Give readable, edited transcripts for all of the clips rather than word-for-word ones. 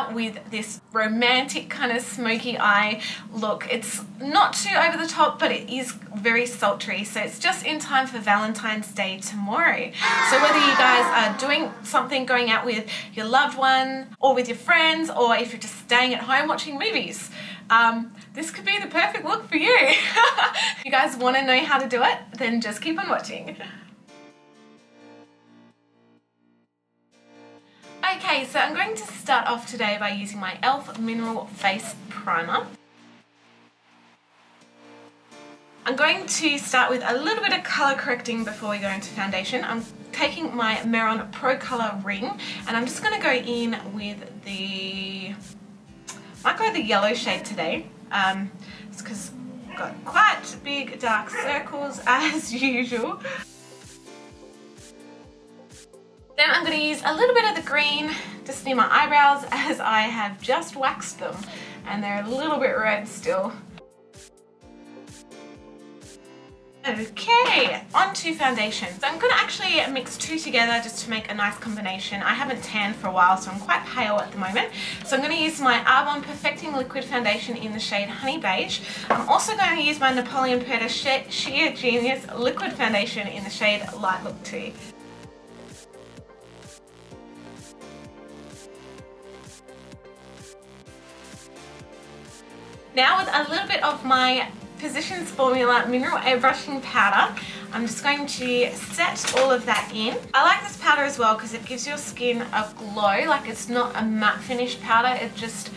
out with this romantic kind of smoky eye look. It's not too over the top, but it is very sultry. So it's just in time for Valentine's Day tomorrow. So whether you guys are doing something, going out with your loved one or with your friends, or if you're just staying at home watching movies, this could be the perfect look for you. If you guys want to know how to do it, then just keep on watching. Okay, so I'm going to start off today by using my e.l.f. Mineral Face Primer. I'm going to start with a little bit of colour correcting before we go into foundation. I'm taking my Mehron Pro Colour ring and I'm just going to go in with the, might go the yellow shade today. It's because I've got quite big dark circles as usual. Then I'm going to use a little bit of the green just near my eyebrows, as I have just waxed them and they're a little bit red still. Okay, on to foundation. So I'm going to actually mix two together just to make a nice combination. I haven't tanned for a while, so I'm quite pale at the moment. So I'm going to use my Arbonne Perfecting Liquid Foundation in the shade Honey Beige. I'm also going to use my Napoleon Perdita Sheer Genius Liquid Foundation in the shade Light Look 2. Now with a little bit of my Physicians Formula Mineral Airbrushing Powder, I'm just going to set all of that in. I like this powder as well because it gives your skin a glow. Like, it's not a matte finish powder, it just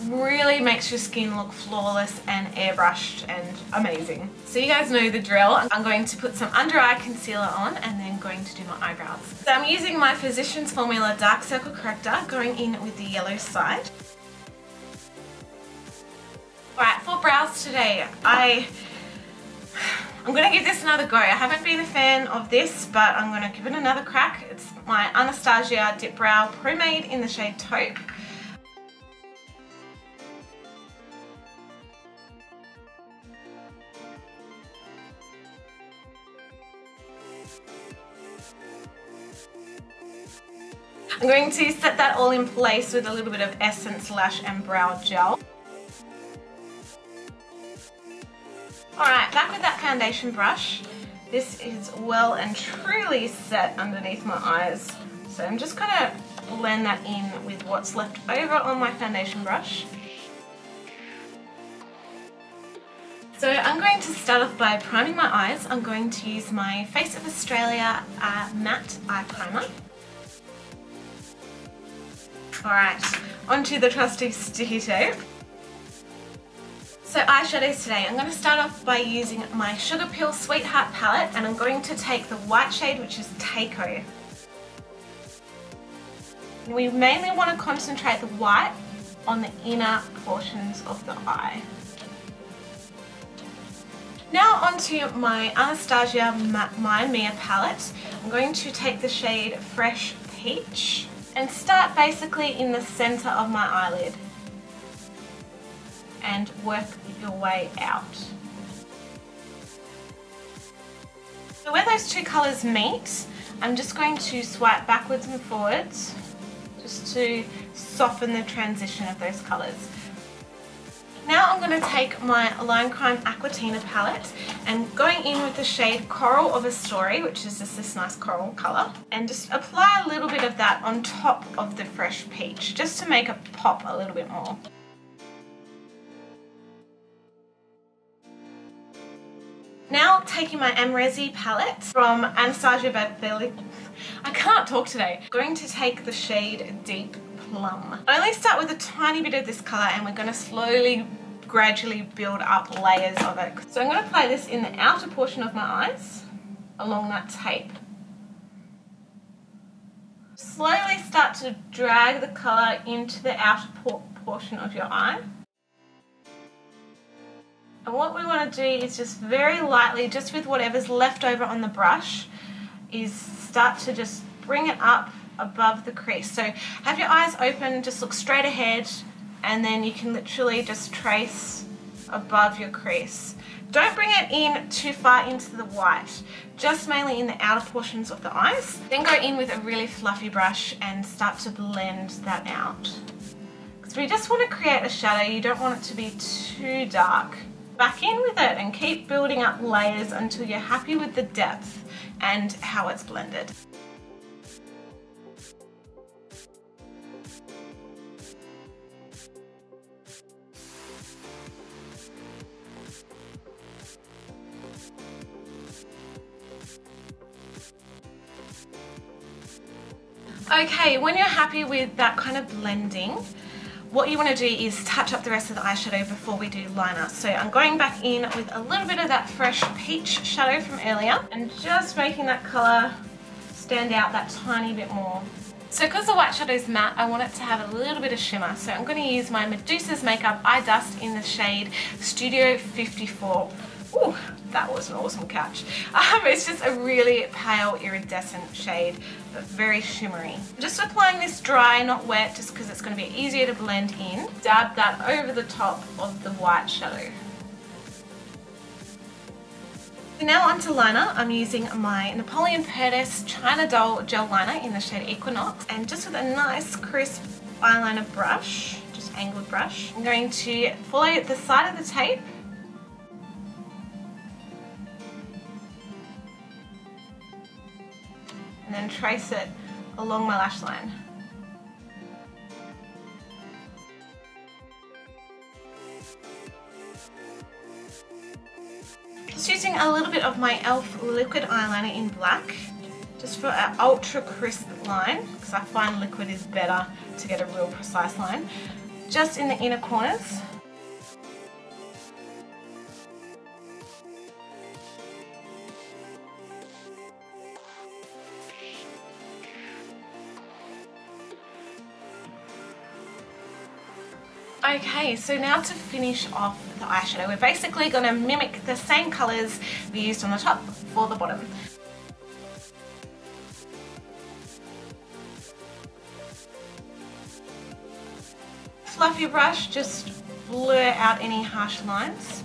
really makes your skin look flawless and airbrushed and amazing. So you guys know the drill. I'm going to put some under eye concealer on and then going to do my eyebrows. So I'm using my Physicians Formula Dark Circle Corrector, going in with the yellow side. Alright, for brows today, I'm going to give this another go. I haven't been a fan of this, but I'm going to give it another crack. It's my Anastasia Dip Brow Pomade in the shade Taupe. I'm going to set that all in place with a little bit of Essence Lash and Brow Gel. Alright, back with that foundation brush. This is well and truly set underneath my eyes. So I'm just going to blend that in with what's left over on my foundation brush. So I'm going to start off by priming my eyes. I'm going to use my Face of Australia Matte Eye Primer. Alright, onto the trusty sticky tape. So eyeshadows today, I'm going to start off by using my Sugar Pill Sweetheart palette, and I'm going to take the white shade, which is Takeo. We mainly want to concentrate the white on the inner portions of the eye. Now onto my Anastasia My Mia palette. I'm going to take the shade Fresh Peach and start basically in the center of my eyelid and work your way out. So where those two colours meet, I'm just going to swipe backwards and forwards just to soften the transition of those colours. Now I'm going to take my Line Crime Aquatina palette and going in with the shade Coral of a Story, which is just this nice coral colour, and just apply a little bit of that on top of the Fresh Peach just to make it pop a little bit more. Now taking my Amrezi palette from Anastasia Beverly, I can't talk today. I'm going to take the shade Deep Plum. I only start with a tiny bit of this colour and we're going to slowly, gradually build up layers of it. So I'm going to apply this in the outer portion of my eyes, along that tape. Slowly start to drag the colour into the outer portion of your eye. And what we want to do is just very lightly, just with whatever's left over on the brush, is start to just bring it up above the crease. So have your eyes open, just look straight ahead, and then you can literally just trace above your crease. Don't bring it in too far into the white, just mainly in the outer portions of the eyes. Then go in with a really fluffy brush and start to blend that out. because we just want to create a shadow. You don't want it to be too dark. Back in with it and keep building up layers until you're happy with the depth and how it's blended. Okay, when you're happy with that kind of blending, what you want to do is touch up the rest of the eyeshadow before we do liner. So I'm going back in with a little bit of that fresh peach shadow from earlier and just making that colour stand out that tiny bit more. So because the white shadow is matte, I want it to have a little bit of shimmer. So I'm going to use my Medusa's Makeup Eye Dust in the shade Studio 54. Ooh, that was an awesome catch. It's just a really pale iridescent shade, but very shimmery. I'm just applying this dry, not wet, just because it's going to be easier to blend in. Dab that over the top of the white shadow. Now onto liner. I'm using my Napoleon Perdis China Doll Gel Liner in the shade Equinox, and just with a nice crisp eyeliner brush, just angled brush, I'm going to follow the side of the tape and then trace it along my lash line. Just using a little bit of my e.l.f. liquid eyeliner in black, just for an ultra crisp line, because I find liquid is better to get a real precise line, just in the inner corners. Okay, so now to finish off the eyeshadow, we're basically going to mimic the same colours we used on the top for the bottom. Fluffy brush, just blur out any harsh lines.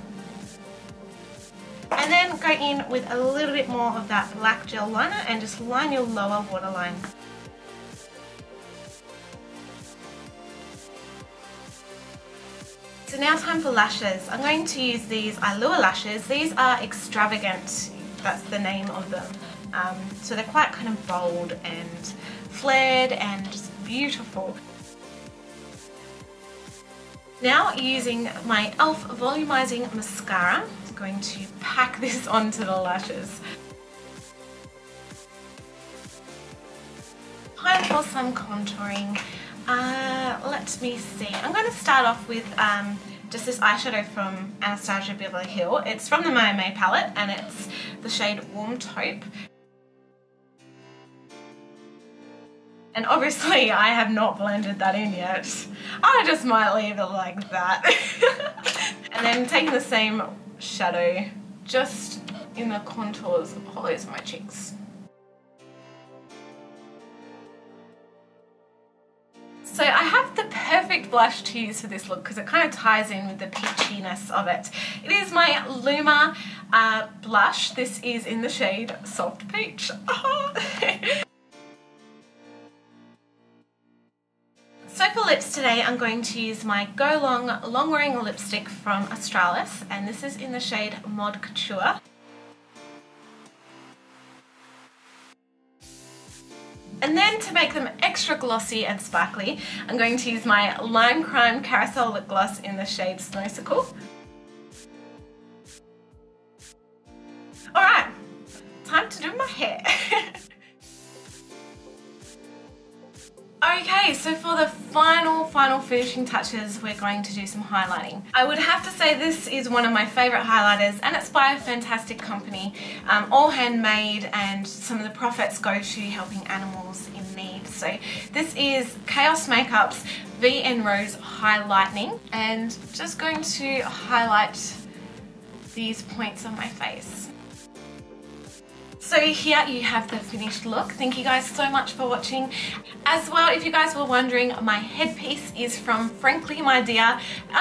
And then go in with a little bit more of that black gel liner and just line your lower waterline. So now time for lashes. I'm going to use these Allure lashes. These are extravagant, that's the name of them. So they're quite kind of bold and flared and just beautiful. Now using my e.l.f. volumizing mascara, I'm going to pack this onto the lashes. Time for some contouring. Let me see. I'm going to start off with just this eyeshadow from Anastasia Beverly Hills. It's from the May palette and it's the shade Warm Taupe. And obviously I have not blended that in yet. I just might leave it like that. And then taking the same shadow just in the contours of hollows of my cheeks. So I have the perfect blush to use for this look because it kind of ties in with the peachiness of it. It is my Luma blush. This is in the shade Soft Peach. So for lips today, I'm going to use my Go Long Wearing lipstick from Australis, and this is in the shade Mod Couture. And then to make them extra glossy and sparkly, I'm going to use my Lime Crime Carousel Lip Gloss in the shade Snowsicle. Alright, time to do my hair. Okay, so for the final finishing touches, we're going to do some highlighting. I would have to say this is one of my favourite highlighters, and it's by a fantastic company, all handmade, and some of the profits go to helping animals in need. So this is Chaos Makeup's VN Rose Highlightening, and just going to highlight these points on my face. So here you have the finished look. Thank you guys so much for watching. As well, if you guys were wondering, my headpiece is from Frankly My Dear.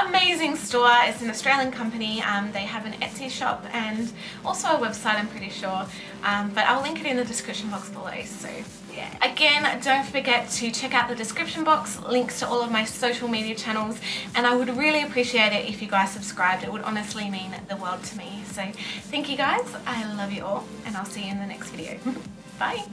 Amazing store. It's an Australian company. They have an Etsy shop and also a website, I'm pretty sure. But I'll link it in the description box below. So yeah. Again, don't forget to check out the description box, links to all of my social media channels, and I would really appreciate it if you guys subscribed. It would honestly mean the world to me. So thank you guys, I love you all, and I'll see you in the next video. Bye.